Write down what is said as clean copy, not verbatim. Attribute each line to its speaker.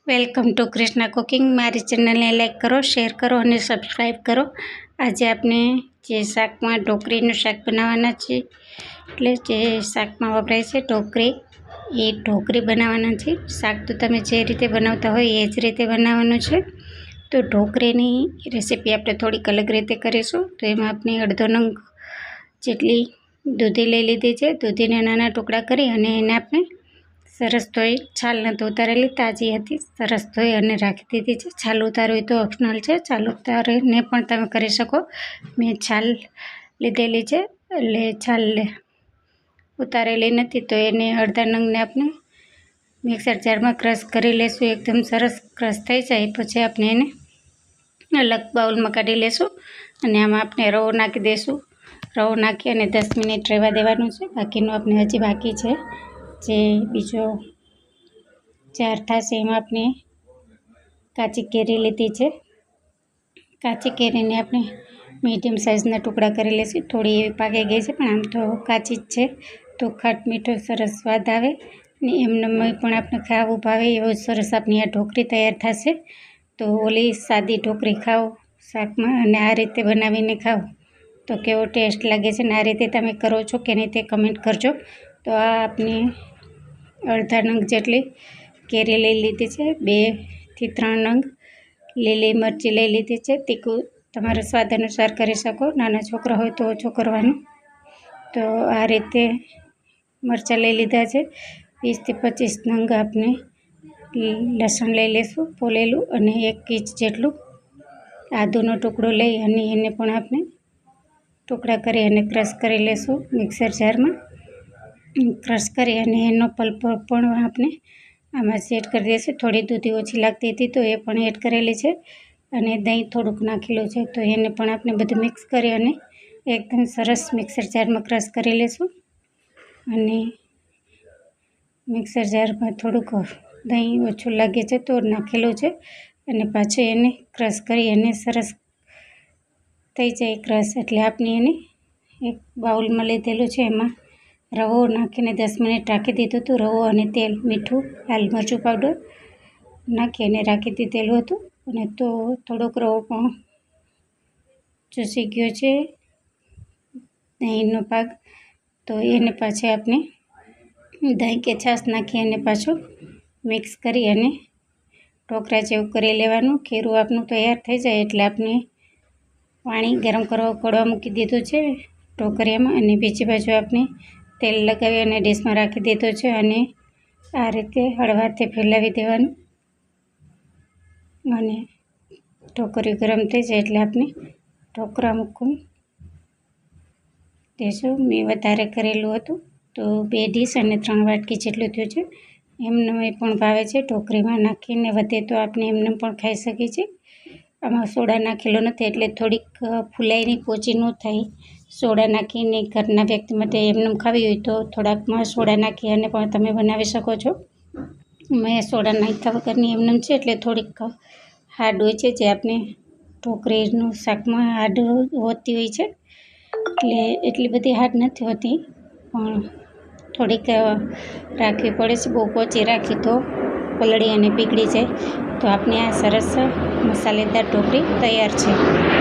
Speaker 1: Welcome to Krishna cooking. મારી ચેનલને like કરો, શેર કરો અને સબસ્ક્રાઈબ કરો. આજે આપણે જે શાકમાં ઢોકળીનું શાક બનાવવાના છે, એટલે જે શાકમાં વપરાય છે ઢોકળી, એ ઢોકળી બનાવવાના છે. શાક તો તમે જે રીતે બનાવતા હોય એ જ રીતે બનાવવાનું છે. તો ઢોકળીની રેસીપી આપણે થોડીક અલગ રીતે કરીશું. તો એમાં આપણે અડધો નંગ જેટલી દૂધી લઈ લીધી છે. દૂધીને નાના ટુકડા કરી અને એને આપણે સરસ ધોઈ, છાલ નથી ઉતારેલી, તાજી હતી, સરસ ધોઈ અને રાખી દીધી છે. છાલ ઉતારવી તો ઓપ્શનલ છે, છાલ ઉતારીને પણ તમે કરી શકો. મેં છાલ લીધેલી છે, એટલે છાલ ઉતારેલી નથી. તો એને અડધા નંગને આપણે મિક્સર જારમાં ક્રશ કરી લેશું. એકદમ સરસ ક્રશ થઈ જાય પછી આપણે એને અલગ બાઉલમાં કાઢી લેશું અને આમાં આપણે રવો નાખી દઈશું. રવો નાખી અને 10 મિનિટ રહેવા દેવાનું છે. બાકીનું આપણે હજી બાકી છે. જે બીજો જાર થશે એમાં આપણે કાચી કેરી લીધી છે. કાચી કેરીને આપણે મીડિયમ સાઇઝના ટુકડા કરી લઈશું. થોડી એવી પાકી ગઈ છે, પણ આમ તો કાચી જ છે. તો ખાટ મીઠો સરસ સ્વાદ આવે ને એમને પણ આપણે ખાવું ભાવે એવો સરસ આપણી આ ઢોકળી તૈયાર થશે. તો ઓલી સાદી ઢોકળી ખાઓ શાકમાં અને આ રીતે બનાવીને ખાઓ તો કેવો ટેસ્ટ લાગે છે. ને આ રીતે તમે કરો છો કે નહીં તે કમેન્ટ કરજો. તો આ આપણે અડધા નંગ જેટલી કેરી લઈ લીધી છે. 2 થી 3 નંગ લીલી મરચી લઈ લીધી છે. તીખું તમારા સ્વાદ અનુસાર કરી શકો. નાના છોકરા હોય તો ઓછું કરવાનું. તો આ રીતે મરચાં લઈ લીધા છે. 20 થી 25 નંગ આપણે લસણ લઈ લઈશું ફોલેલું, અને 1 ઇંચ જેટલું આદુનો ટુકડો લઈ અને એને પણ આપણે ટુકડા કરી અને ક્રશ કરી લઈશું મિક્સર જારમાં. ક્રશ કરી અને એનો પલ્પ પણ આપણે આમાં એડ કરી દઈશું. થોડી દૂધી ઓછી લાગતી હતી તો એ પણ એડ કરેલી છે, અને દહીં થોડુંક નાખેલું છે. તો એને પણ આપણે બધું મિક્સ કરી અને એકદમ સરસ મિક્સર જારમાં ક્રશ કરી લઈશું. અને મિક્સર જારમાં થોડુંક દહીં ઓછું લાગે છે તો નાખેલું છે, અને પાછું એને ક્રશ કરી અને સરસ થઈ જાય ક્રશ એટલે આપણે એને એક બાઉલમાં લીધેલું છે. એમાં રવો નાખીને 10 મિનિટ રાખી દીધું હતું. રવો અને તેલ, મીઠું, લાલ મરચું પાવડર નાખી અને રાખી દીધેલું હતું. અને તો થોડોક રવો પણ ચૂસી ગયો છે, દહીંનો ભાગ. તો એને પાછળ આપણે દહીં કે છાશ નાખી અને પાછું મિક્સ કરી અને ઢોકળા જેવું કરી લેવાનું. ખીરું આપણું તૈયાર થઈ જાય એટલે આપણે પાણી ગરમ કરવા ઉકળવા મૂકી દીધું છે ઢોકળિયામાં, અને બીજી બાજુ આપણે તેલ લગાવી અને ડીશમાં રાખી દીધું છે. અને આ રીતે હળવાથી ફેલાવી દેવાનું, અને ઢોકળિયું ગરમ થઈ જાય એટલે આપણે ઢોકળા મૂકવું દેશું. મેં વધારે કરેલું હતું તો 2 ડીશ અને 3 વાટકી જેટલું થયું છે. એમને પણ ભાવે છે. ઢોકળીમાં નાખીને વધે તો આપણે એમને પણ ખાઈ શકીએ છીએ. આમાં સોડા નાખેલો નથી એટલે થોડીક ફૂલાઈની પોચી ન થાય. સોડા નાખીને ઘરના વ્યક્તિ માટે એમને ખાવી હોય તો થોડાકમાં સોડા નાખી અને પણ તમે બનાવી શકો છો. મેં સોડા નાખ્યા વગરની એમને છે એટલે થોડીક હાર્ડ હોય છે, જે આપણે ઢોકળીનું શાકમાં હાર્ડ હોતી હોય છે. એટલે એટલી બધી હાર્ડ નથી હોતી, પણ થોડીક રાખવી પડે છે. બહુ પોચી રાખી તો પલળી અને પીગળી જાય. તો આપણે આ સરસ મસાલેદાર ઢોકળી તૈયાર છે.